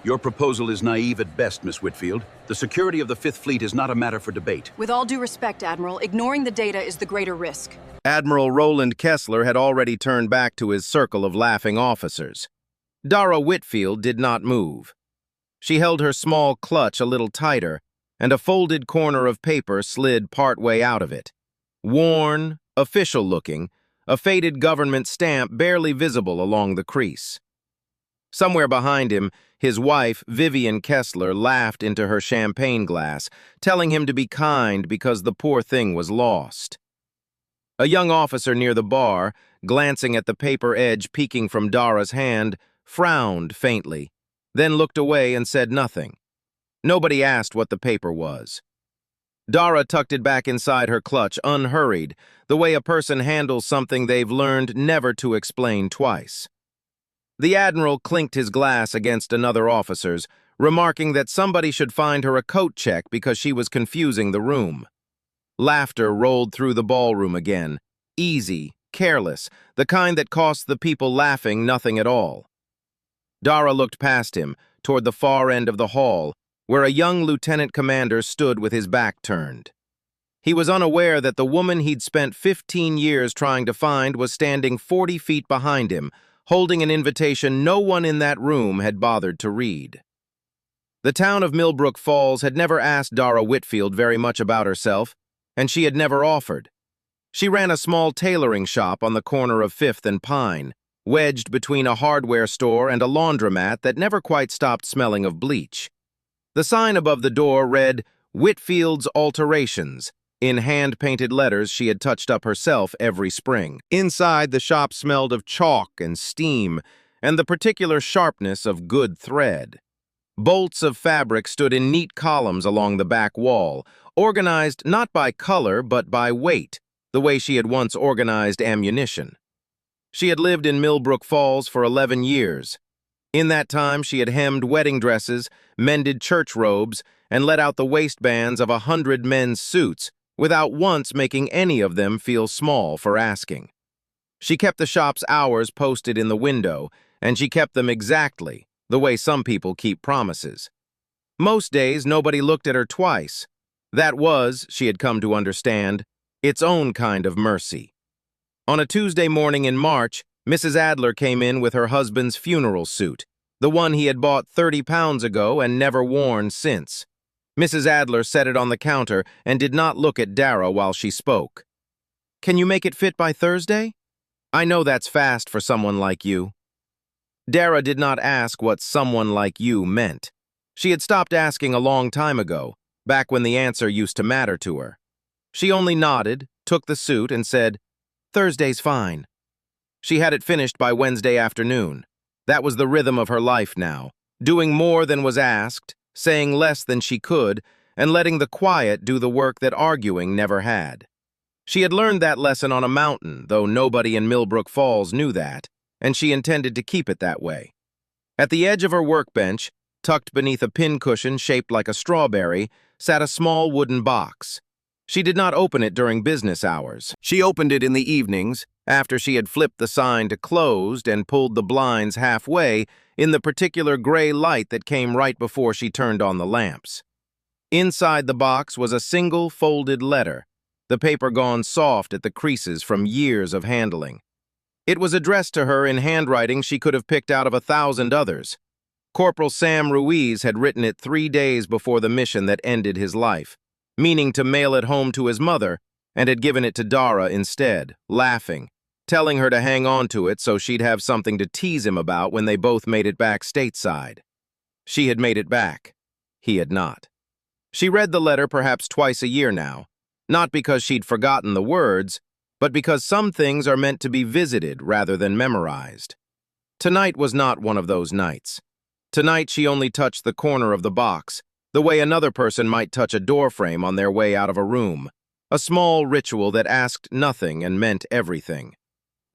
Your proposal is naive at best, Miss Whitfield. The security of the Fifth Fleet is not a matter for debate. With all due respect, Admiral, ignoring the data is the greater risk. Admiral Roland Kessler had already turned back to his circle of laughing officers. Dara Whitfield did not move. She held her small clutch a little tighter, and a folded corner of paper slid partway out of it. Worn, official-looking, a faded government stamp barely visible along the crease. Somewhere behind him, his wife, Vivian Kessler, laughed into her champagne glass, telling him to be kind because the poor thing was lost. A young officer near the bar, glancing at the paper edge peeking from Dara's hand, frowned faintly, then looked away and said nothing. Nobody asked what the paper was. Dara tucked it back inside her clutch, unhurried, the way a person handles something they've learned never to explain twice. The Admiral clinked his glass against another officer's, remarking that somebody should find her a coat check because she was confusing the room. Laughter rolled through the ballroom again, easy, careless, the kind that costs the people laughing nothing at all. Dara looked past him, toward the far end of the hall, where a young lieutenant commander stood with his back turned. He was unaware that the woman he'd spent 15 years trying to find was standing 40 feet behind him, holding an invitation no one in that room had bothered to read. The town of Millbrook Falls had never asked Dara Whitfield very much about herself, and she had never offered. She ran a small tailoring shop on the corner of 5th and Pine, wedged between a hardware store and a laundromat that never quite stopped smelling of bleach. The sign above the door read, "Whitfield's Alterations," in hand-painted letters she had touched up herself every spring. Inside, the shop smelled of chalk and steam, and the particular sharpness of good thread. Bolts of fabric stood in neat columns along the back wall, organized not by color but by weight, the way she had once organized ammunition. She had lived in Millbrook Falls for 11 years. In that time, she had hemmed wedding dresses, mended church robes, and let out the waistbands of 100 men's suits, without once making any of them feel small for asking. She kept the shop's hours posted in the window, and she kept them exactly, the way some people keep promises. Most days, nobody looked at her twice. That was, she had come to understand, its own kind of mercy. On a Tuesday morning in March, Mrs. Adler came in with her husband's funeral suit, the one he had bought 30 pounds ago and never worn since. Mrs. Adler set it on the counter and did not look at Dara while she spoke. "Can you make it fit by Thursday? I know that's fast for someone like you." Dara did not ask what someone like you meant. She had stopped asking a long time ago, back when the answer used to matter to her. She only nodded, took the suit, and said, "Thursday's fine." She had it finished by Wednesday afternoon. That was the rhythm of her life now, doing more than was asked, saying less than she could, and letting the quiet do the work that arguing never had. She had learned that lesson on a mountain, though nobody in Millbrook Falls knew that, and she intended to keep it that way. At the edge of her workbench, tucked beneath a pincushion shaped like a strawberry, sat a small wooden box. She did not open it during business hours. She opened it in the evenings, after she had flipped the sign to closed and pulled the blinds halfway in the particular gray light that came right before she turned on the lamps. Inside the box was a single folded letter, the paper gone soft at the creases from years of handling. It was addressed to her in handwriting she could have picked out of 1,000 others. Corporal Sam Ruiz had written it 3 days before the mission that ended his life, meaning to mail it home to his mother, and had given it to Dara instead, laughing, telling her to hang on to it so she'd have something to tease him about when they both made it back stateside. She had made it back. He had not. She read the letter perhaps twice a year now, not because she'd forgotten the words, but because some things are meant to be visited rather than memorized. Tonight was not one of those nights. Tonight she only touched the corner of the box, the way another person might touch a doorframe on their way out of a room, a small ritual that asked nothing and meant everything.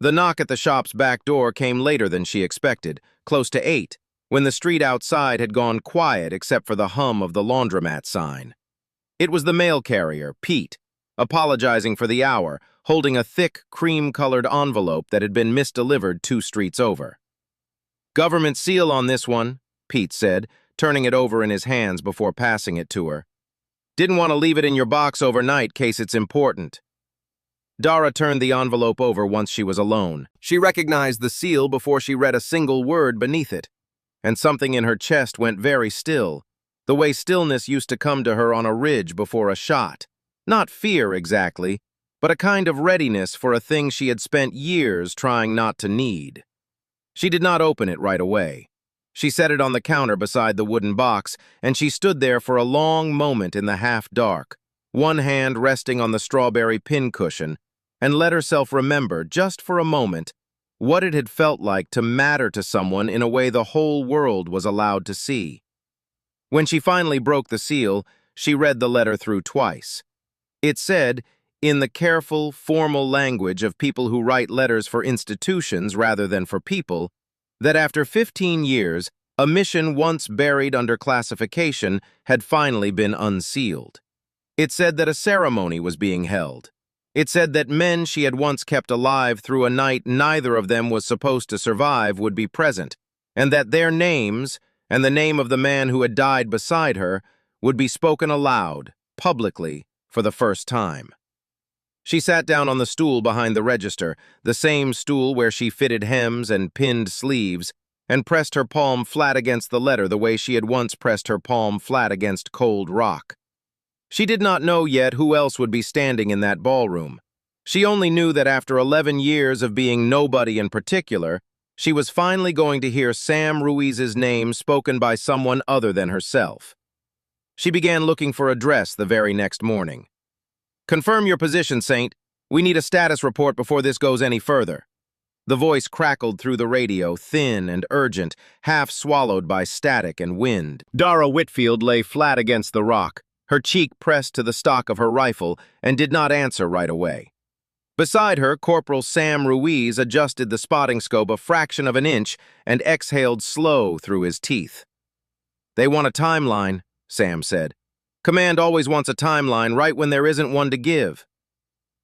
The knock at the shop's back door came later than she expected, close to 8, when the street outside had gone quiet except for the hum of the laundromat sign. It was the mail carrier, Pete, apologizing for the hour, holding a thick, cream-colored envelope that had been misdelivered 2 streets over. "Government seal on this one," Pete said, turning it over in his hands before passing it to her. Didn't want to leave it in your box overnight, case it's important. Dara turned the envelope over once she was alone. She recognized the seal before she read a single word beneath it, and something in her chest went very still, the way stillness used to come to her on a ridge before a shot. Not fear exactly, but a kind of readiness for a thing she had spent years trying not to need. She did not open it right away. She set it on the counter beside the wooden box, and she stood there for a long moment in the half-dark, one hand resting on the strawberry pincushion, and let herself remember, just for a moment, what it had felt like to matter to someone in a way the whole world was allowed to see. When she finally broke the seal, she read the letter through twice. It said, in the careful, formal language of people who write letters for institutions rather than for people, that after 15 years, a mission once buried under classification had finally been unsealed. It said that a ceremony was being held. It said that men she had once kept alive through a night neither of them was supposed to survive would be present, and that their names, and the name of the man who had died beside her, would be spoken aloud, publicly, for the first time. She sat down on the stool behind the register, the same stool where she fitted hems and pinned sleeves, and pressed her palm flat against the letter the way she had once pressed her palm flat against cold rock. She did not know yet who else would be standing in that ballroom. She only knew that after 11 years of being nobody in particular, she was finally going to hear Sam Ruiz's name spoken by someone other than herself. She began looking for a dress the very next morning. Confirm your position, Saint. We need a status report before this goes any further. The voice crackled through the radio, thin and urgent, half swallowed by static and wind. Dara Whitfield lay flat against the rock, her cheek pressed to the stock of her rifle, and did not answer right away. Beside her, Corporal Sam Ruiz adjusted the spotting scope a fraction of an inch and exhaled slow through his teeth. They want a timeline, Sam said. Command always wants a timeline right when there isn't one to give.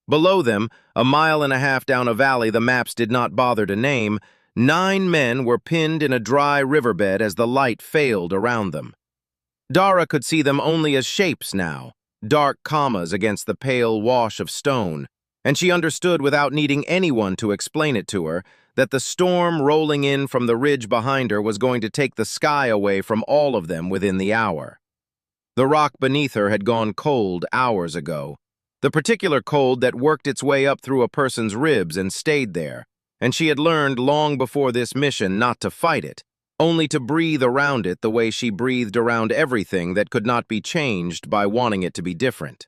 Below them, a mile and a half down a valley the maps did not bother to name, 9 men were pinned in a dry riverbed as the light failed around them. Dara could see them only as shapes now, dark commas against the pale wash of stone, and she understood without needing anyone to explain it to her that the storm rolling in from the ridge behind her was going to take the sky away from all of them within the hour. The rock beneath her had gone cold hours ago, the particular cold that worked its way up through a person's ribs and stayed there, and she had learned long before this mission not to fight it, only to breathe around it the way she breathed around everything that could not be changed by wanting it to be different.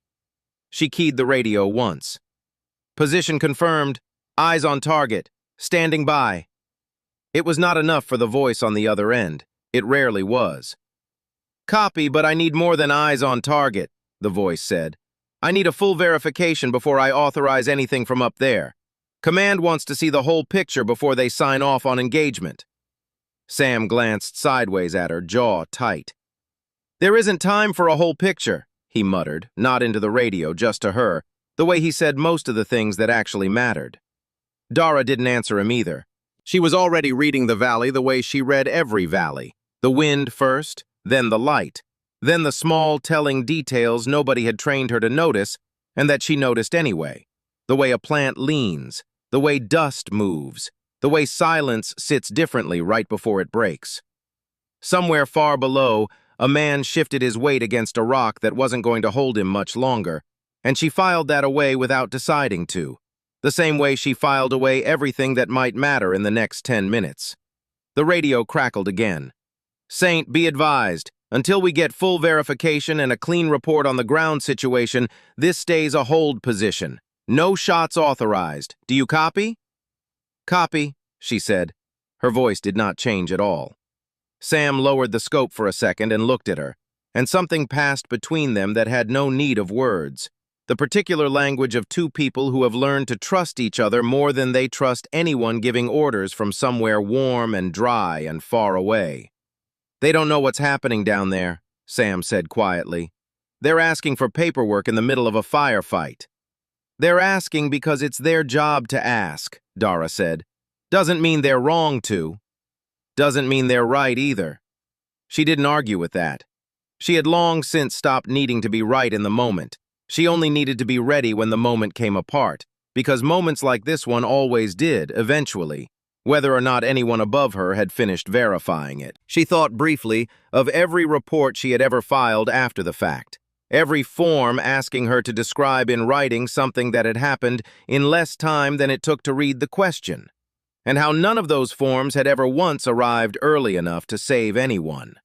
She keyed the radio once. Position confirmed, eyes on target, standing by. It was not enough for the voice on the other end. It rarely was. Copy, but I need more than eyes on target, the voice said. I need a full verification before I authorize anything from up there. Command wants to see the whole picture before they sign off on engagement. Sam glanced sideways at her, jaw tight. There isn't time for a whole picture, he muttered, not into the radio, just to her, the way he said most of the things that actually mattered. Dara didn't answer him either. She was already reading the valley the way she read every valley. The wind first, then the light, then the small telling details nobody had trained her to notice, and that she noticed anyway. The way a plant leans, the way dust moves, the way silence sits differently right before it breaks. Somewhere far below, a man shifted his weight against a rock that wasn't going to hold him much longer, and she filed that away without deciding to, the same way she filed away everything that might matter in the next 10 minutes. The radio crackled again. Saint, be advised, until we get full verification and a clean report on the ground situation, this stays a hold position. No shots authorized. Do you copy? Copy, she said. Her voice did not change at all. Sam lowered the scope for a second and looked at her, and something passed between them that had no need of words. The particular language of two people who have learned to trust each other more than they trust anyone giving orders from somewhere warm and dry and far away. They don't know what's happening down there, Sam said quietly. They're asking for paperwork in the middle of a firefight. They're asking because it's their job to ask, Dara said. Doesn't mean they're wrong to. Doesn't mean they're right either. She didn't argue with that. She had long since stopped needing to be right in the moment. She only needed to be ready when the moment came apart, because moments like this one always did, eventually, whether or not anyone above her had finished verifying it. She thought briefly of every report she had ever filed after the fact, every form asking her to describe in writing something that had happened in less time than it took to read the question, and how none of those forms had ever once arrived early enough to save anyone.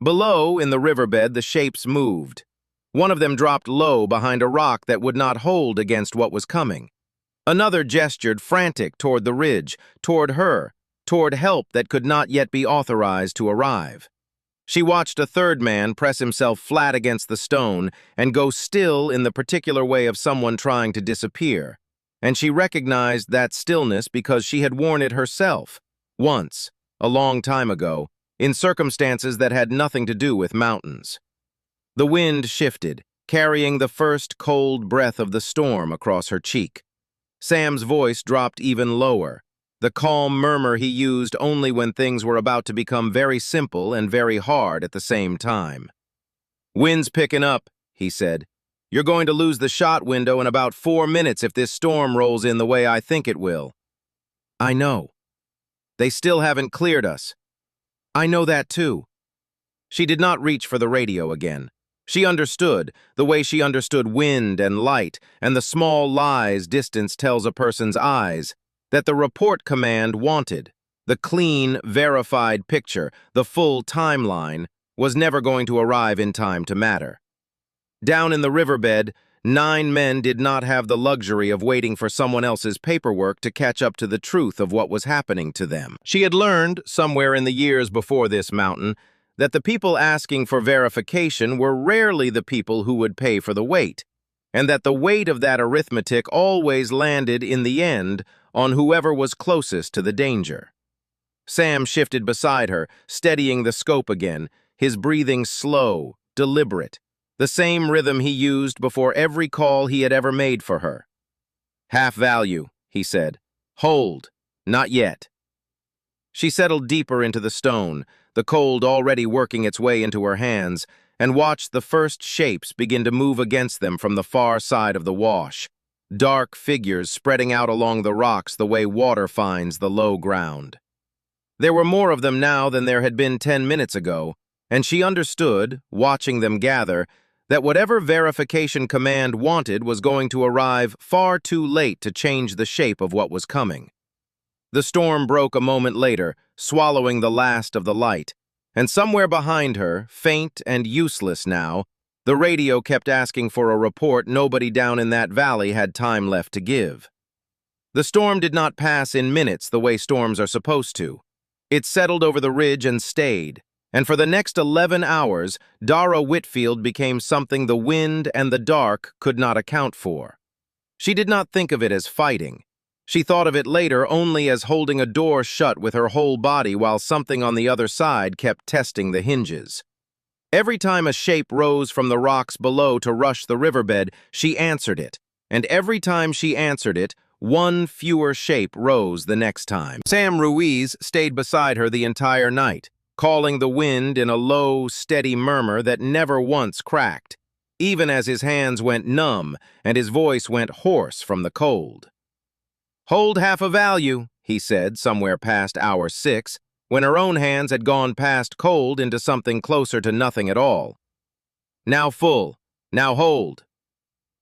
Below, in the riverbed, the shapes moved. One of them dropped low behind a rock that would not hold against what was coming. Another gestured frantic toward the ridge, toward her, toward help that could not yet be authorized to arrive. She watched a third man press himself flat against the stone and go still in the particular way of someone trying to disappear, and she recognized that stillness because she had worn it herself, once, a long time ago, in circumstances that had nothing to do with mountains. The wind shifted, carrying the first cold breath of the storm across her cheek. Sam's voice dropped even lower, the calm murmur he used only when things were about to become very simple and very hard at the same time. "Wind's picking up," he said. "You're going to lose the shot window in about 4 minutes if this storm rolls in the way I think it will." "I know. They still haven't cleared us." "I know that too." She did not reach for the radio again. She understood, the way she understood wind and light and the small lies distance tells a person's eyes, that the report command wanted, the clean, verified picture, the full timeline, was never going to arrive in time to matter. Down in the riverbed, 9 men did not have the luxury of waiting for someone else's paperwork to catch up to the truth of what was happening to them. She had learned, somewhere in the years before this mountain, that the people asking for verification were rarely the people who would pay for the wait, and that the weight of that arithmetic always landed, in the end, on whoever was closest to the danger. Sam shifted beside her, steadying the scope again, his breathing slow, deliberate, the same rhythm he used before every call he had ever made for her. "Half value," he said. "Hold. Not yet." She settled deeper into the stone, the cold already working its way into her hands, and watched the first shapes begin to move against them from the far side of the wash, dark figures spreading out along the rocks the way water finds the low ground. There were more of them now than there had been 10 minutes ago, and she understood, watching them gather, that whatever verification command wanted was going to arrive far too late to change the shape of what was coming. The storm broke a moment later, swallowing the last of the light, and somewhere behind her, faint and useless now, the radio kept asking for a report nobody down in that valley had time left to give. The storm did not pass in minutes the way storms are supposed to. It settled over the ridge and stayed, and for the next 11 hours, Dara Whitfield became something the wind and the dark could not account for. She did not think of it as fighting. She thought of it later only as holding a door shut with her whole body while something on the other side kept testing the hinges. Every time a shape rose from the rocks below to rush the riverbed, she answered it, and every time she answered it, one fewer shape rose the next time. Sam Ruiz stayed beside her the entire night, calling the wind in a low, steady murmur that never once cracked, even as his hands went numb and his voice went hoarse from the cold. "Hold half a value," he said somewhere past hour 6, when her own hands had gone past cold into something closer to nothing at all. "Now full. Now hold."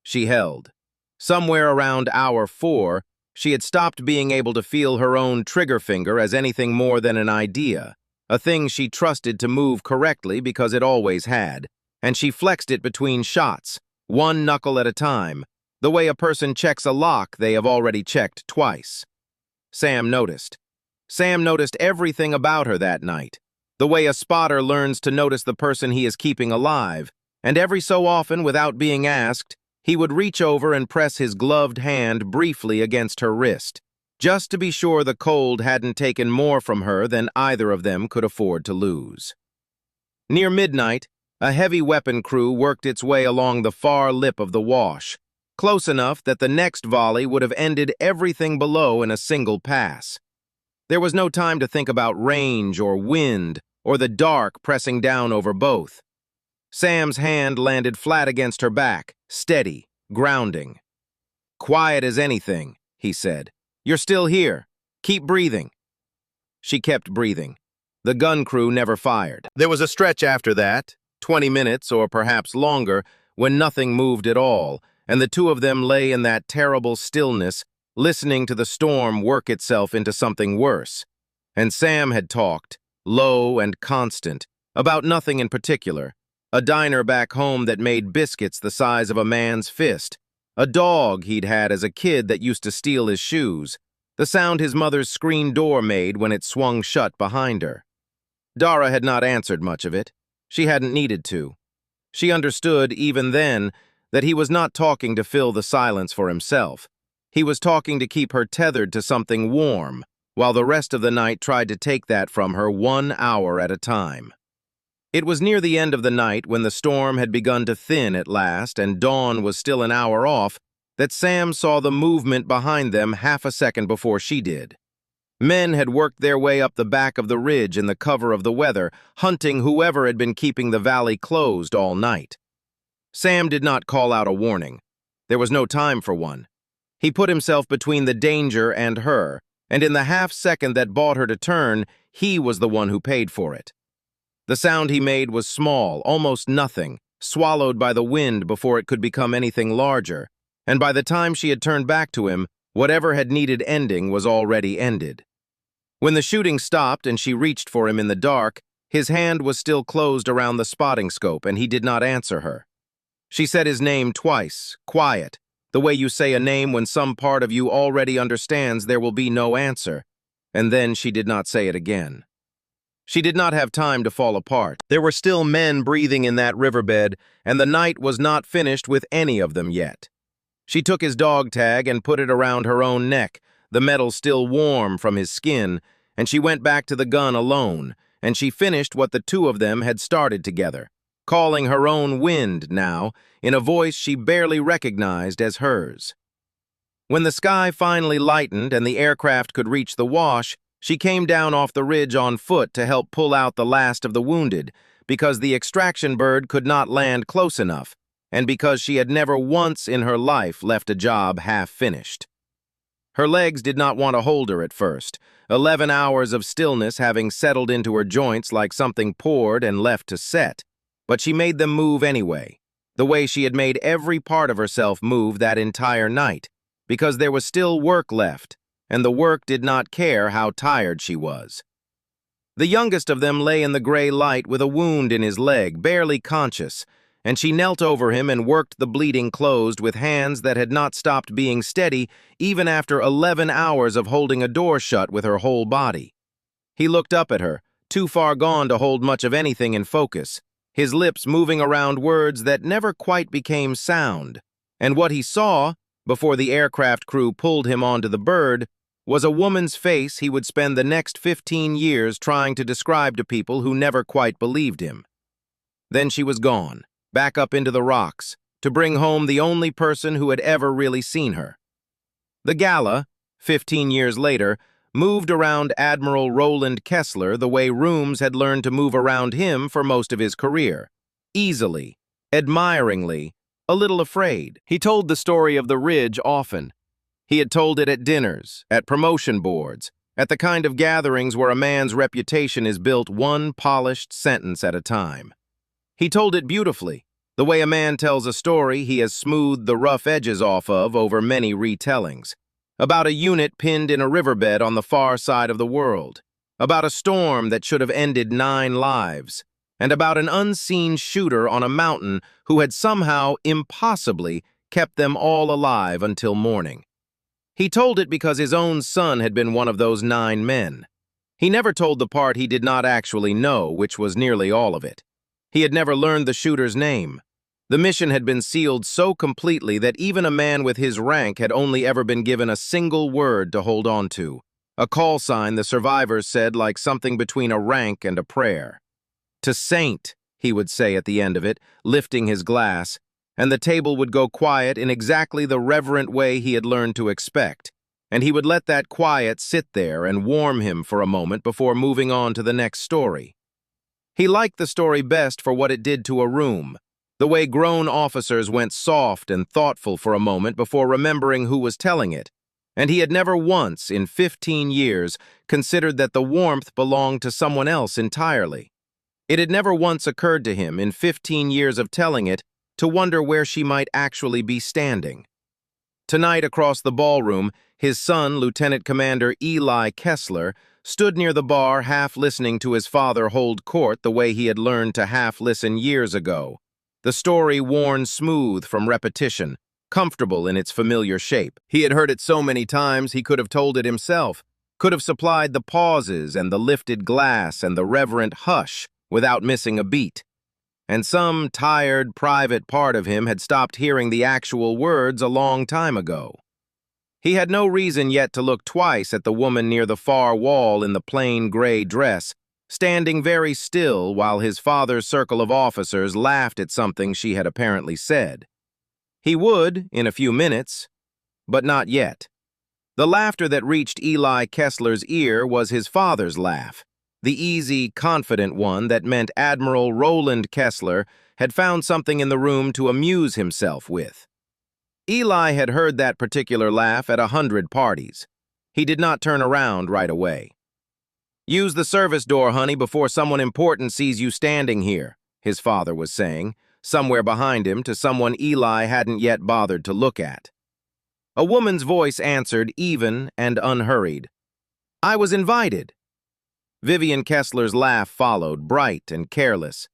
She held. Somewhere around hour 4, she had stopped being able to feel her own trigger finger as anything more than an idea, a thing she trusted to move correctly because it always had, and she flexed it between shots, one knuckle at a time, the way a person checks a lock they have already checked twice. Sam noticed. Sam noticed everything about her that night, the way a spotter learns to notice the person he is keeping alive, and every so often, without being asked, he would reach over and press his gloved hand briefly against her wrist, just to be sure the cold hadn't taken more from her than either of them could afford to lose. Near midnight, a heavy weapon crew worked its way along the far lip of the wash, close enough that the next volley would have ended everything below in a single pass. There was no time to think about range or wind or the dark pressing down over both. Sam's hand landed flat against her back, steady, grounding. "Quiet as anything," he said. "You're still here. Keep breathing." She kept breathing. The gun crew never fired. There was a stretch after that, 20 minutes or perhaps longer, when nothing moved at all, and the two of them lay in that terrible stillness, listening to the storm work itself into something worse. And Sam had talked, low and constant, about nothing in particular. A diner back home that made biscuits the size of a man's fist. A dog he'd had as a kid that used to steal his shoes. The sound his mother's screen door made when it swung shut behind her. Dara had not answered much of it. She hadn't needed to. She understood, even then, that he was not talking to fill the silence for himself. He was talking to keep her tethered to something warm, while the rest of the night tried to take that from her 1 hour at a time. It was near the end of the night, when the storm had begun to thin at last and dawn was still an hour off, that Sam saw the movement behind them half a second before she did. Men had worked their way up the back of the ridge in the cover of the weather, hunting whoever had been keeping the valley closed all night. Sam did not call out a warning. There was no time for one. He put himself between the danger and her, and in the half-second that bought her to turn, he was the one who paid for it. The sound he made was small, almost nothing, swallowed by the wind before it could become anything larger, and by the time she had turned back to him, whatever had needed ending was already ended. When the shooting stopped and she reached for him in the dark, his hand was still closed around the spotting scope and he did not answer her. She said his name twice, quiet, the way you say a name when some part of you already understands there will be no answer, and then she did not say it again. She did not have time to fall apart. There were still men breathing in that riverbed, and the night was not finished with any of them yet. She took his dog tag and put it around her own neck, the metal still warm from his skin, and she went back to the gun alone, and she finished what the two of them had started together, calling her own wind now, in a voice she barely recognized as hers. When the sky finally lightened and the aircraft could reach the wash, she came down off the ridge on foot to help pull out the last of the wounded, because the extraction bird could not land close enough, and because she had never once in her life left a job half-finished. Her legs did not want to hold her at first, 11 hours of stillness having settled into her joints like something poured and left to set, but she made them move anyway, the way she had made every part of herself move that entire night, because there was still work left, and the work did not care how tired she was. The youngest of them lay in the gray light with a wound in his leg, barely conscious, and she knelt over him and worked the bleeding closed with hands that had not stopped being steady even after 11 hours of holding a door shut with her whole body. He looked up at her, too far gone to hold much of anything in focus, his lips moving around words that never quite became sound, and what he saw, before the aircraft crew pulled him onto the bird, was a woman's face he would spend the next 15 years trying to describe to people who never quite believed him. Then she was gone, back up into the rocks, to bring home the only person who had ever really seen her. The gala, 15 years later, moved around Admiral Roland Kessler the way Rooms had learned to move around him for most of his career. Easily, admiringly, a little afraid. He told the story of the ridge often. He had told it at dinners, at promotion boards, at the kind of gatherings where a man's reputation is built one polished sentence at a time. He told it beautifully, the way a man tells a story he has smoothed the rough edges off of over many retellings, about a unit pinned in a riverbed on the far side of the world, about a storm that should have ended 9 lives, and about an unseen shooter on a mountain who had somehow, impossibly, kept them all alive until morning. He told it because his own son had been one of those 9 men. He never told the part he did not actually know, which was nearly all of it. He had never learned the shooter's name. The mission had been sealed so completely that even a man with his rank had only ever been given a single word to hold on to, a call sign the survivors said like something between a rank and a prayer. "To Saint," he would say at the end of it, lifting his glass, and the table would go quiet in exactly the reverent way he had learned to expect, and he would let that quiet sit there and warm him for a moment before moving on to the next story. He liked the story best for what it did to a room, the way grown officers went soft and thoughtful for a moment before remembering who was telling it, and he had never once, in 15 years, considered that the warmth belonged to someone else entirely. It had never once occurred to him, in 15 years of telling it, to wonder where she might actually be standing. Tonight, across the ballroom, his son, Lieutenant Commander Eli Kessler, stood near the bar half listening to his father hold court the way he had learned to half listen years ago. The story worn smooth from repetition, comfortable in its familiar shape. He had heard it so many times he could have told it himself, could have supplied the pauses and the lifted glass and the reverent hush without missing a beat. And some tired, private part of him had stopped hearing the actual words a long time ago. He had no reason yet to look twice at the woman near the far wall in the plain gray dress, standing very still while his father's circle of officers laughed at something she had apparently said. He would, in a few minutes, but not yet. The laughter that reached Eli Kessler's ear was his father's laugh, the easy, confident one that meant Admiral Roland Kessler had found something in the room to amuse himself with. Eli had heard that particular laugh at 100 parties. He did not turn around right away. "Use the service door, honey, before someone important sees you standing here," his father was saying, somewhere behind him to someone Eli hadn't yet bothered to look at. A woman's voice answered, even and unhurried. "I was invited." Vivian Kessler's laugh followed, bright and careless.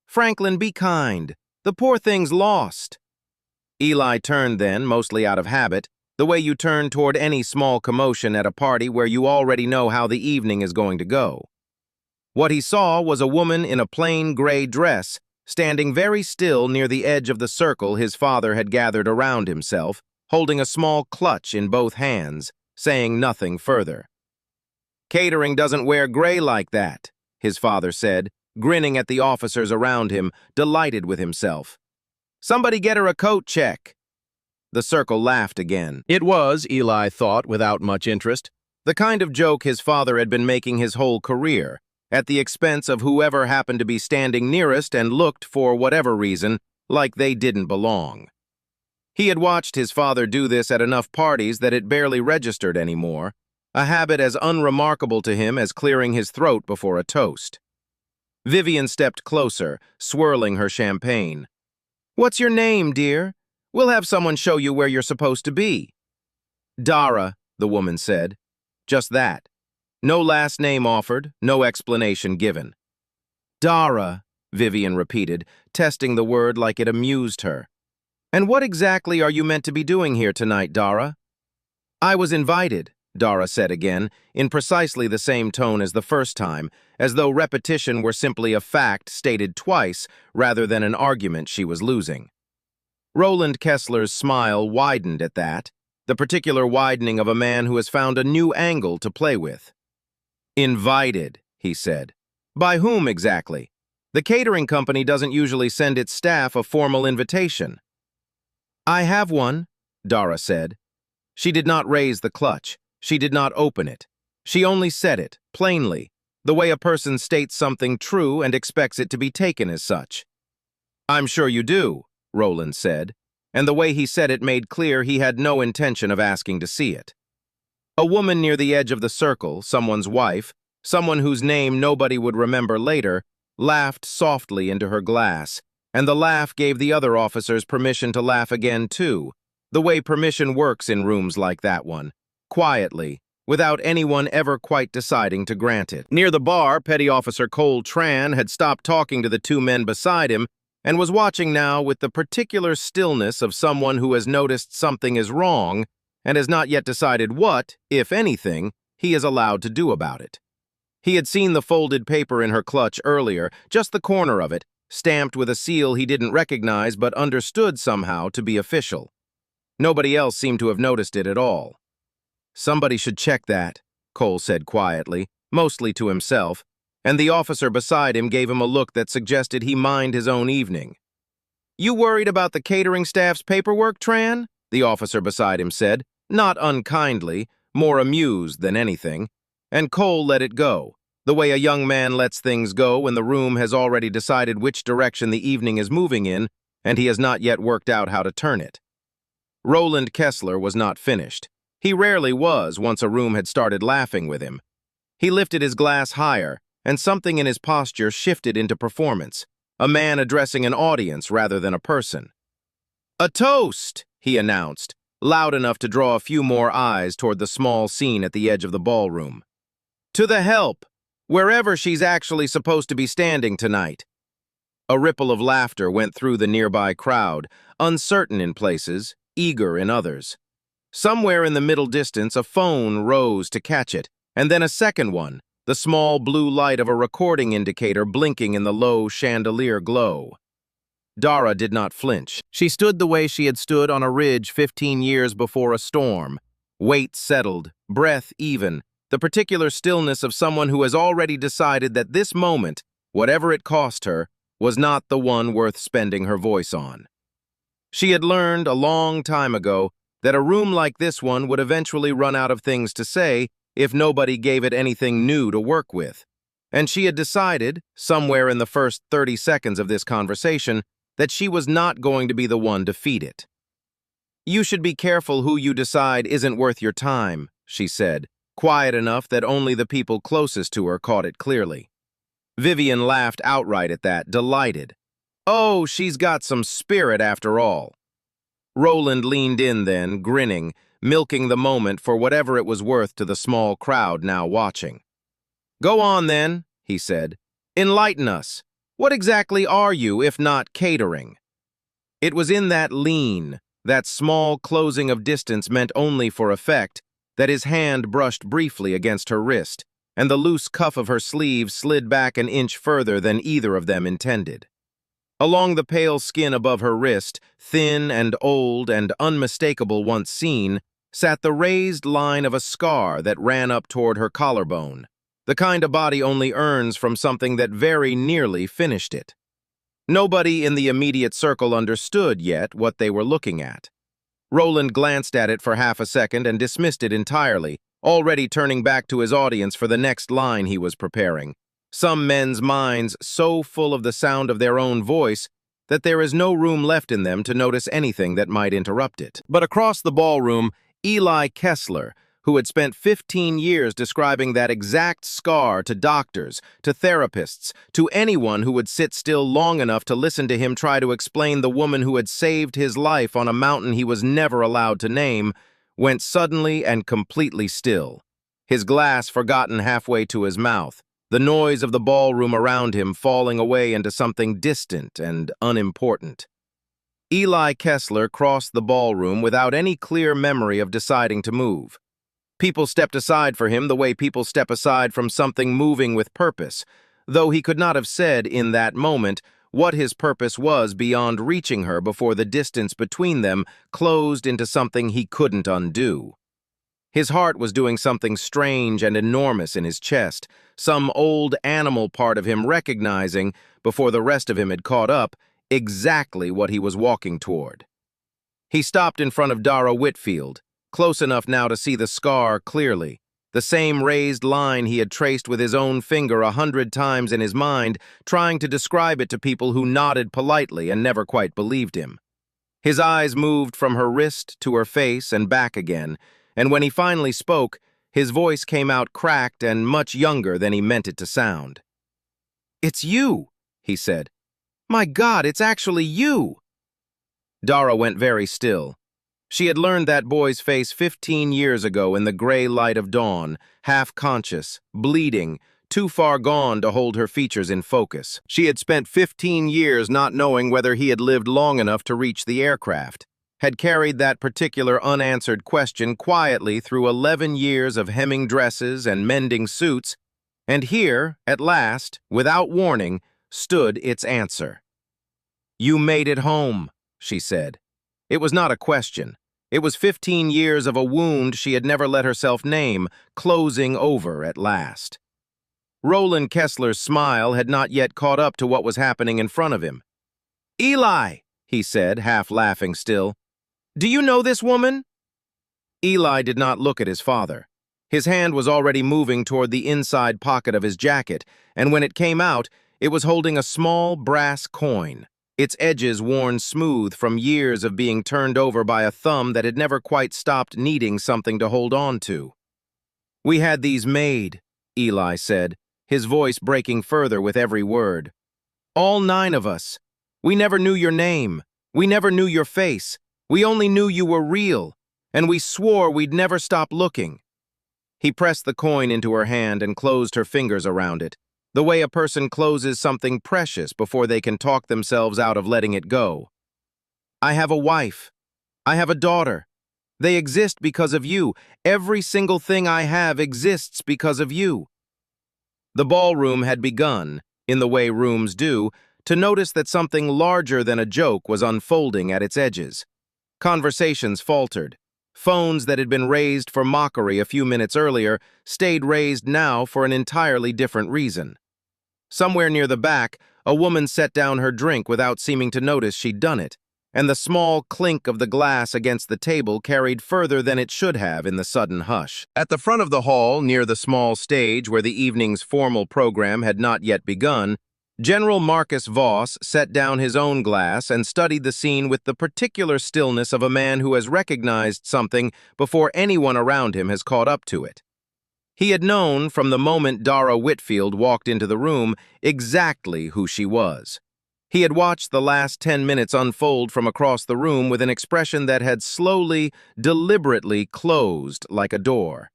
"Franklin, be kind. The poor thing's lost." Eli turned then, mostly out of habit, the way you turn toward any small commotion at a party where you already know how the evening is going to go. What he saw was a woman in a plain gray dress, standing very still near the edge of the circle his father had gathered around himself, holding a small clutch in both hands, saying nothing further. "Catering doesn't wear gray like that," his father said, grinning at the officers around him, delighted with himself. "Somebody get her a coat check." The circle laughed again. It was, Eli thought, without much interest, the kind of joke his father had been making his whole career, at the expense of whoever happened to be standing nearest and looked, for whatever reason, like they didn't belong. He had watched his father do this at enough parties that it barely registered anymore, a habit as unremarkable to him as clearing his throat before a toast. Vivian stepped closer, swirling her champagne. "What's your name, dear? We'll have someone show you where you're supposed to be." "Dara," the woman said. Just that. No last name offered, no explanation given. "Dara," Vivian repeated, testing the word like it amused her. "And what exactly are you meant to be doing here tonight, Dara?" "I was invited," Dara said again, in precisely the same tone as the first time, as though repetition were simply a fact stated twice rather than an argument she was losing. Roland Kessler's smile widened at that, the particular widening of a man who has found a new angle to play with. "Invited," he said. "By whom exactly? The catering company doesn't usually send its staff a formal invitation." "I have one," Dara said. She did not raise the clutch. She did not open it. She only said it, plainly, the way a person states something true and expects it to be taken as such. "I'm sure you do," Roland said, and the way he said it made clear he had no intention of asking to see it. A woman near the edge of the circle, someone's wife, someone whose name nobody would remember later, laughed softly into her glass, and the laugh gave the other officers permission to laugh again too, the way permission works in rooms like that one, quietly, without anyone ever quite deciding to grant it. Near the bar, Petty Officer Cole Tran had stopped talking to the two men beside him and was watching now with the particular stillness of someone who has noticed something is wrong and has not yet decided what, if anything, he is allowed to do about it. He had seen the folded paper in her clutch earlier, just the corner of it, stamped with a seal he didn't recognize but understood somehow to be official. Nobody else seemed to have noticed it at all. "Somebody should check that," Cole said quietly, mostly to himself, and the officer beside him gave him a look that suggested he mind his own evening. "You worried about the catering staff's paperwork, Tran?" the officer beside him said, not unkindly, more amused than anything, and Cole let it go, the way a young man lets things go when the room has already decided which direction the evening is moving in, and he has not yet worked out how to turn it. Roland Kessler was not finished. He rarely was once a room had started laughing with him. He lifted his glass higher, and something in his posture shifted into performance, a man addressing an audience rather than a person. "A toast," he announced, loud enough to draw a few more eyes toward the small scene at the edge of the ballroom. "To the help, wherever she's actually supposed to be standing tonight." A ripple of laughter went through the nearby crowd, uncertain in places, eager in others. Somewhere in the middle distance, a phone rose to catch it, and then a second one, the small blue light of a recording indicator blinking in the low chandelier glow. Dara did not flinch. She stood the way she had stood on a ridge 15 years before a storm. Weight settled, breath even, the particular stillness of someone who has already decided that this moment, whatever it cost her, was not the one worth spending her voice on. She had learned a long time ago that a room like this one would eventually run out of things to say if nobody gave it anything new to work with. And she had decided, somewhere in the first 30 seconds of this conversation, that she was not going to be the one to feed it. "You should be careful who you decide isn't worth your time," she said, quiet enough that only the people closest to her caught it clearly. Vivian laughed outright at that, delighted. "Oh, she's got some spirit after all." Roland leaned in then, grinning, milking the moment for whatever it was worth to the small crowd now watching. "Go on then," he said. "Enlighten us. What exactly are you, if not catering?" It was in that lean, that small closing of distance meant only for effect, that his hand brushed briefly against her wrist, and the loose cuff of her sleeve slid back an inch further than either of them intended. Along the pale skin above her wrist, thin and old and unmistakable once seen, sat the raised line of a scar that ran up toward her collarbone, the kind a body only earns from something that very nearly finished it. Nobody in the immediate circle understood yet what they were looking at. Roland glanced at it for half a second and dismissed it entirely, already turning back to his audience for the next line he was preparing. Some men's minds so full of the sound of their own voice that there is no room left in them to notice anything that might interrupt it. But across the ballroom, Eli Kessler, who had spent 15 years describing that exact scar to doctors, to therapists, to anyone who would sit still long enough to listen to him try to explain the woman who had saved his life on a mountain he was never allowed to name, went suddenly and completely still, his glass forgotten halfway to his mouth, the noise of the ballroom around him falling away into something distant and unimportant. Eli Kessler crossed the ballroom without any clear memory of deciding to move. People stepped aside for him the way people step aside from something moving with purpose, though he could not have said in that moment what his purpose was beyond reaching her before the distance between them closed into something he couldn't undo. His heart was doing something strange and enormous in his chest, some old animal part of him recognizing, before the rest of him had caught up, exactly what he was walking toward. He stopped in front of Dara Whitfield, close enough now to see the scar clearly, the same raised line he had traced with his own finger 100 times in his mind, trying to describe it to people who nodded politely and never quite believed him. His eyes moved from her wrist to her face and back again, and when he finally spoke, his voice came out cracked and much younger than he meant it to sound. "It's you," he said. "My God, it's actually you!" Dara went very still. She had learned that boy's face 15 years ago in the gray light of dawn, half-conscious, bleeding, too far gone to hold her features in focus. She had spent 15 years not knowing whether he had lived long enough to reach the aircraft, had carried that particular unanswered question quietly through 11 years of hemming dresses and mending suits, and here, at last, without warning, stood its answer. "You made it home," she said. It was not a question. It was 15 years of a wound she had never let herself name, closing over at last. Roland Kessler's smile had not yet caught up to what was happening in front of him. "Eli," he said, half laughing still, "do you know this woman?" Eli did not look at his father. His hand was already moving toward the inside pocket of his jacket, and when it came out, it was holding a small brass coin, its edges worn smooth from years of being turned over by a thumb that had never quite stopped needing something to hold on to. "We had these made," Eli said, his voice breaking further with every word. "All 9 of us. We never knew your name. We never knew your face. We only knew you were real, and we swore we'd never stop looking." He pressed the coin into her hand and closed her fingers around it, the way a person closes something precious before they can talk themselves out of letting it go. "I have a wife. I have a daughter. They exist because of you. Every single thing I have exists because of you." The ballroom had begun, in the way rooms do, to notice that something larger than a joke was unfolding at its edges. Conversations faltered. Phones that had been raised for mockery a few minutes earlier stayed raised now for an entirely different reason. Somewhere near the back, a woman set down her drink without seeming to notice she'd done it, and the small clink of the glass against the table carried further than it should have in the sudden hush. At the front of the hall, near the small stage where the evening's formal program had not yet begun, General Marcus Voss set down his own glass and studied the scene with the particular stillness of a man who has recognized something before anyone around him has caught up to it. He had known from the moment Dara Whitfield walked into the room exactly who she was. He had watched the last 10 minutes unfold from across the room with an expression that had slowly, deliberately closed like a door.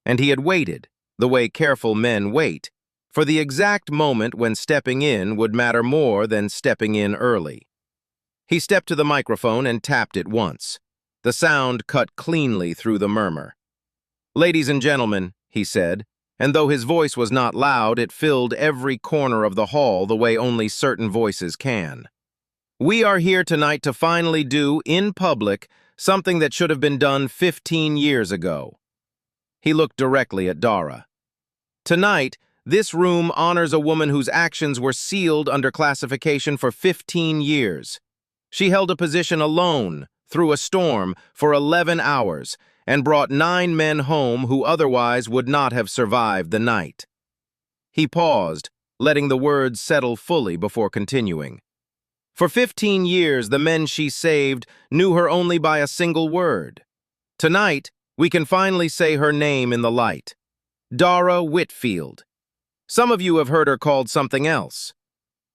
And he had waited, the way careful men wait, for the exact moment when stepping in would matter more than stepping in early. He stepped to the microphone and tapped it once. The sound cut cleanly through the murmur. "Ladies and gentlemen," he said, and though his voice was not loud, it filled every corner of the hall the way only certain voices can. "We are here tonight to finally do, in public, something that should have been done 15 years ago." He looked directly at Dara. "Tonight, this room honors a woman whose actions were sealed under classification for 15 years. She held a position alone, through a storm, for 11 hours, and brought 9 men home who otherwise would not have survived the night." He paused, letting the words settle fully before continuing. "For 15 years, the men she saved knew her only by a single word. Tonight, we can finally say her name in the light. Dara Whitfield. Some of you have heard her called something else."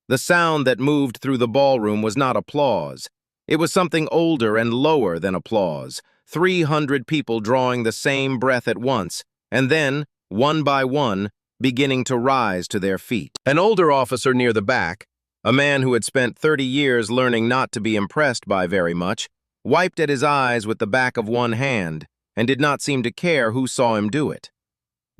The sound that moved through the ballroom was not applause. It was something older and lower than applause, 300 people drawing the same breath at once, and then, one by one, beginning to rise to their feet. An older officer near the back, a man who had spent 30 years learning not to be impressed by very much, wiped at his eyes with the back of one hand and did not seem to care who saw him do it.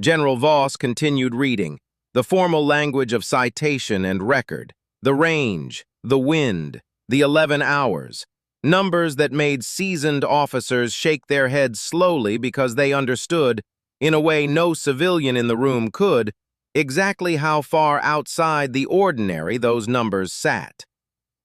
General Voss continued reading, the formal language of citation and record, the range, the wind, the 11 hours, numbers that made seasoned officers shake their heads slowly because they understood, in a way no civilian in the room could, exactly how far outside the ordinary those numbers sat.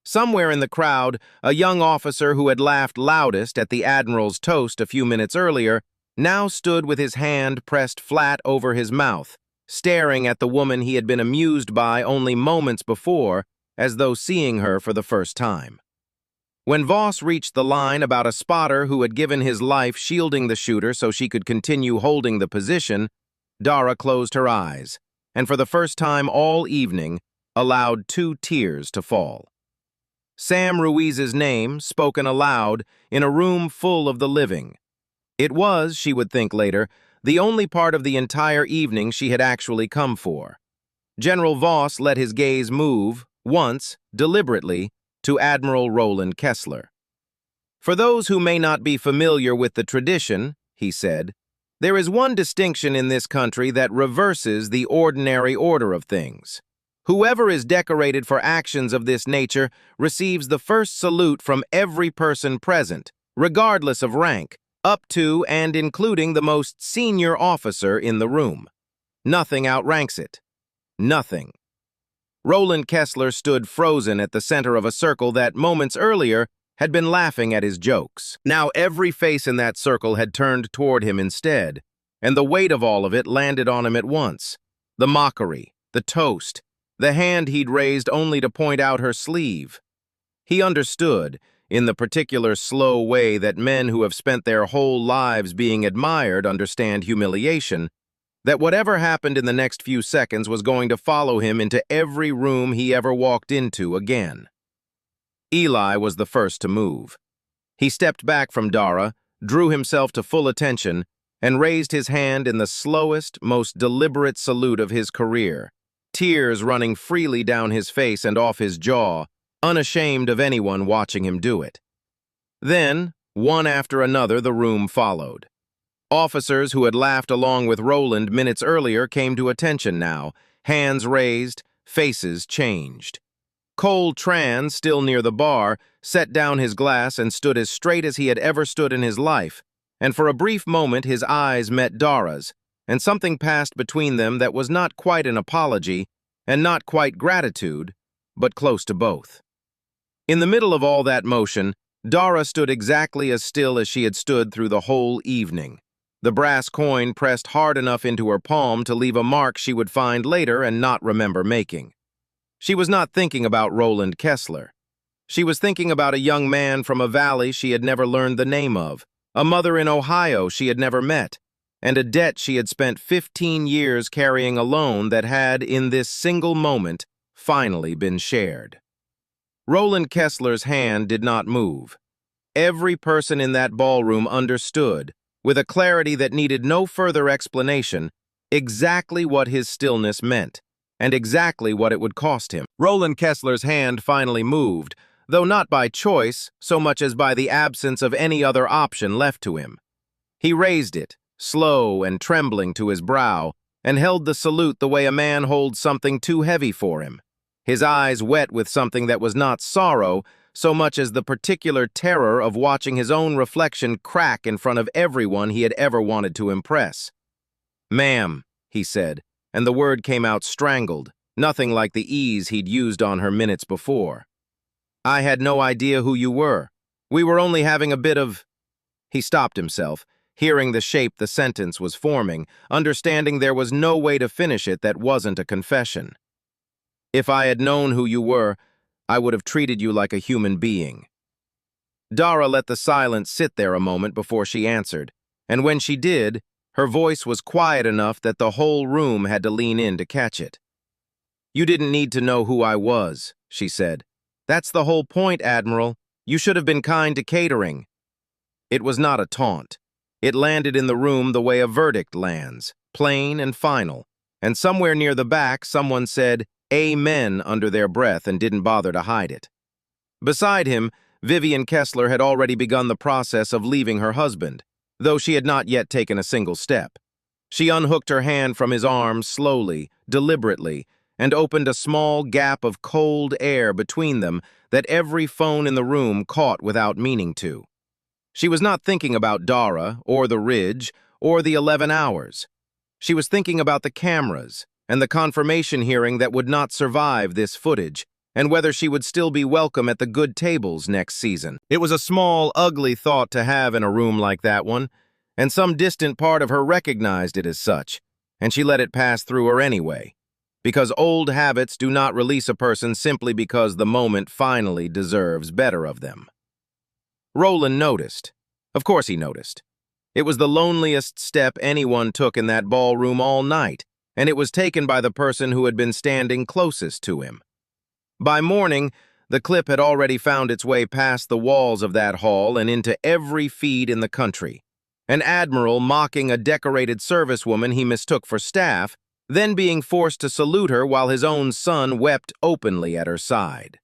Somewhere in the crowd, a young officer who had laughed loudest at the Admiral's toast a few minutes earlier now stood with his hand pressed flat over his mouth, staring at the woman he had been amused by only moments before, as though seeing her for the first time. When Voss reached the line about a spotter who had given his life shielding the shooter so she could continue holding the position, Dara closed her eyes, and for the first time all evening, allowed 2 tears to fall. Sam Ruiz's name, spoken aloud, in a room full of the living. It was, she would think later, the only part of the entire evening she had actually come for. General Voss let his gaze move, once, deliberately, to Admiral Roland Kessler. "For those who may not be familiar with the tradition," he said, "there is one distinction in this country that reverses the ordinary order of things. Whoever is decorated for actions of this nature receives the first salute from every person present, regardless of rank, up to and including the most senior officer in the room. Nothing outranks it. Nothing." Roland Kessler stood frozen at the center of a circle that, moments earlier, had been laughing at his jokes. Now every face in that circle had turned toward him instead, and the weight of all of it landed on him at once. The mockery, the toast, the hand he'd raised only to point out her sleeve. He understood, in the particular slow way that men who have spent their whole lives being admired understand humiliation, that whatever happened in the next few seconds was going to follow him into every room he ever walked into again. Eli was the first to move. He stepped back from Dara, drew himself to full attention, and raised his hand in the slowest, most deliberate salute of his career, tears running freely down his face and off his jaw, unashamed of anyone watching him do it. Then, one after another, the room followed. Officers who had laughed along with Roland minutes earlier came to attention now, hands raised, faces changed. Cole Tran, still near the bar, set down his glass and stood as straight as he had ever stood in his life, and for a brief moment his eyes met Dara's, and something passed between them that was not quite an apology, and not quite gratitude, but close to both. In the middle of all that motion, Dara stood exactly as still as she had stood through the whole evening, the brass coin pressed hard enough into her palm to leave a mark she would find later and not remember making. She was not thinking about Roland Kessler. She was thinking about a young man from a valley she had never learned the name of, a mother in Ohio she had never met, and a debt she had spent 15 years carrying alone that had, in this single moment, finally been shared. Roland Kessler's hand did not move. Every person in that ballroom understood, with a clarity that needed no further explanation, exactly what his stillness meant, and exactly what it would cost him. Roland Kessler's hand finally moved, though not by choice so much as by the absence of any other option left to him. He raised it, slow and trembling to his brow, and held the salute the way a man holds something too heavy for him, his eyes wet with something that was not sorrow so much as the particular terror of watching his own reflection crack in front of everyone he had ever wanted to impress. "Ma'am," he said, and the word came out strangled, nothing like the ease he'd used on her minutes before. "I had no idea who you were. We were only having a bit of—" He stopped himself, hearing the shape the sentence was forming, understanding there was no way to finish it that wasn't a confession. "If I had known who you were, I would have treated you like a human being." Dara let the silence sit there a moment before she answered, and when she did, her voice was quiet enough that the whole room had to lean in to catch it. "You didn't need to know who I was," she said. "That's the whole point, Admiral. You should have been kind to catering." It was not a taunt. It landed in the room the way a verdict lands, plain and final, and somewhere near the back someone said, "Amen," under their breath and didn't bother to hide it. Beside him, Vivian Kessler had already begun the process of leaving her husband, though she had not yet taken a single step. She unhooked her hand from his arm slowly, deliberately, and opened a small gap of cold air between them that every phone in the room caught without meaning to. She was not thinking about Dara, or the Ridge, or the 11 hours. She was thinking about the cameras, and the confirmation hearing that would not survive this footage, and whether she would still be welcome at the good tables next season. It was a small, ugly thought to have in a room like that one, and some distant part of her recognized it as such, and she let it pass through her anyway, because old habits do not release a person simply because the moment finally deserves better of them. Roland noticed. Of course he noticed. It was the loneliest step anyone took in that ballroom all night, and it was taken by the person who had been standing closest to him. By morning, the clip had already found its way past the walls of that hall and into every feed in the country. An admiral mocking a decorated servicewoman he mistook for staff, then being forced to salute her while his own son wept openly at her side.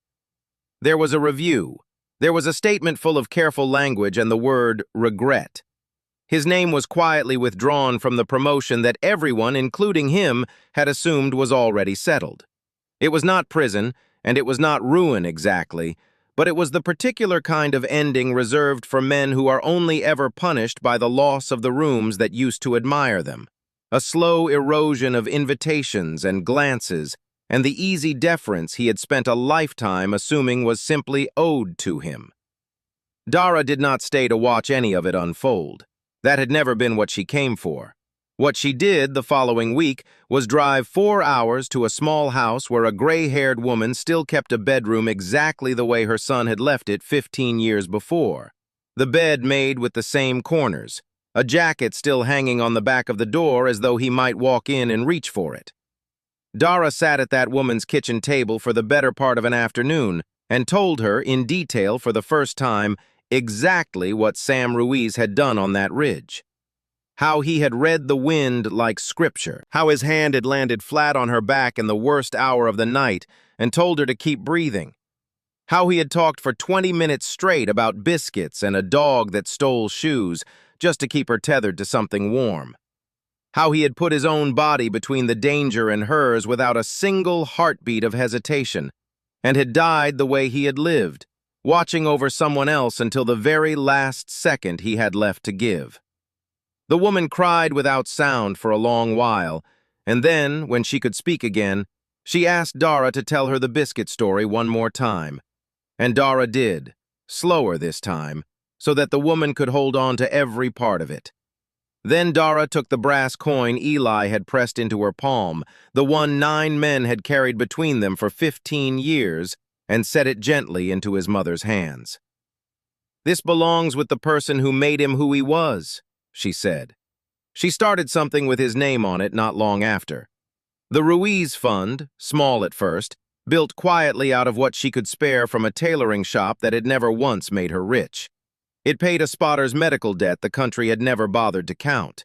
There was a review. There was a statement full of careful language and the word regret. His name was quietly withdrawn from the promotion that everyone, including him, had assumed was already settled. It was not prison, and it was not ruin exactly, but it was the particular kind of ending reserved for men who are only ever punished by the loss of the rooms that used to admire them. A slow erosion of invitations and glances, and the easy deference he had spent a lifetime assuming was simply owed to him. Dara did not stay to watch any of it unfold. That had never been what she came for. What she did the following week was drive 4 hours to a small house where a gray-haired woman still kept a bedroom exactly the way her son had left it 15 years before. The bed made with the same corners, a jacket still hanging on the back of the door as though he might walk in and reach for it. Dara sat at that woman's kitchen table for the better part of an afternoon and told her, in detail for the first time, exactly what Sam Ruiz had done on that ridge. How he had read the wind like scripture, how his hand had landed flat on her back in the worst hour of the night and told her to keep breathing. How he had talked for 20 minutes straight about biscuits and a dog that stole shoes just to keep her tethered to something warm. How he had put his own body between the danger and hers without a single heartbeat of hesitation, and had died the way he had lived, watching over someone else until the very last second he had left to give. The woman cried without sound for a long while, and then, when she could speak again, she asked Dara to tell her the biscuit story one more time. And Dara did, slower this time, so that the woman could hold on to every part of it. Then Dara took the brass coin Eli had pressed into her palm, the one 9 men had carried between them for 15 years, and set it gently into his mother's hands. "This belongs with the person who made him who he was," she said. She started something with his name on it not long after. The Ruiz Fund, small at first, built quietly out of what she could spare from a tailoring shop that had never once made her rich. It paid a spotter's medical debt the country had never bothered to count.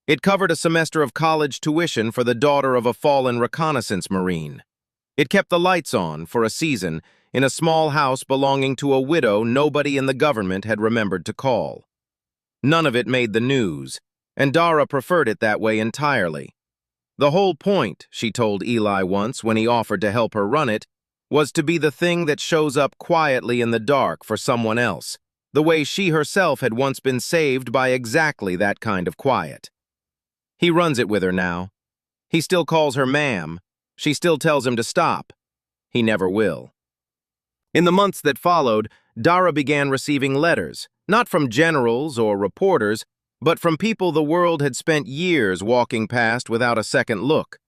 It covered a semester of college tuition for the daughter of a fallen reconnaissance Marine. It kept the lights on, for a season, in a small house belonging to a widow nobody in the government had remembered to call. None of it made the news, and Dara preferred it that way entirely. The whole point, she told Eli once when he offered to help her run it, was to be the thing that shows up quietly in the dark for someone else, the way she herself had once been saved by exactly that kind of quiet. He runs it with her now. He still calls her ma'am. She still tells him to stop. He never will. In the months that followed, Dara began receiving letters, not from generals or reporters, but from people the world had spent years walking past without a second look.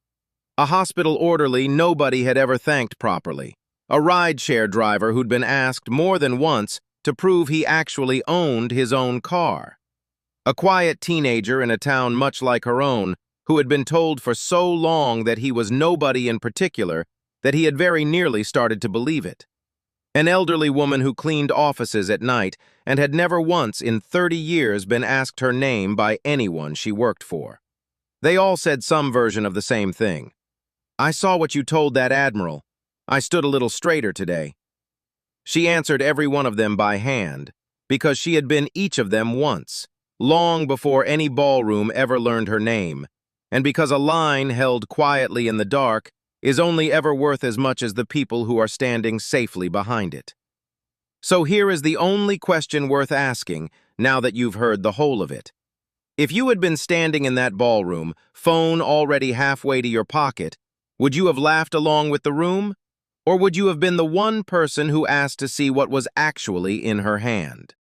A hospital orderly nobody had ever thanked properly. A rideshare driver who'd been asked more than once to prove he actually owned his own car. A quiet teenager in a town much like her own, who had been told for so long that he was nobody in particular that he had very nearly started to believe it. An elderly woman who cleaned offices at night and had never once in 30 years been asked her name by anyone she worked for. They all said some version of the same thing. "I saw what you told that Admiral. I stood a little straighter today." She answered every one of them by hand, because she had been each of them once, long before any ballroom ever learned her name, and because a line held quietly in the dark is only ever worth as much as the people who are standing safely behind it. So here is the only question worth asking, now that you've heard the whole of it. If you had been standing in that ballroom, phone already halfway to your pocket, would you have laughed along with the room? Or would you have been the one person who asked to see what was actually in her hand?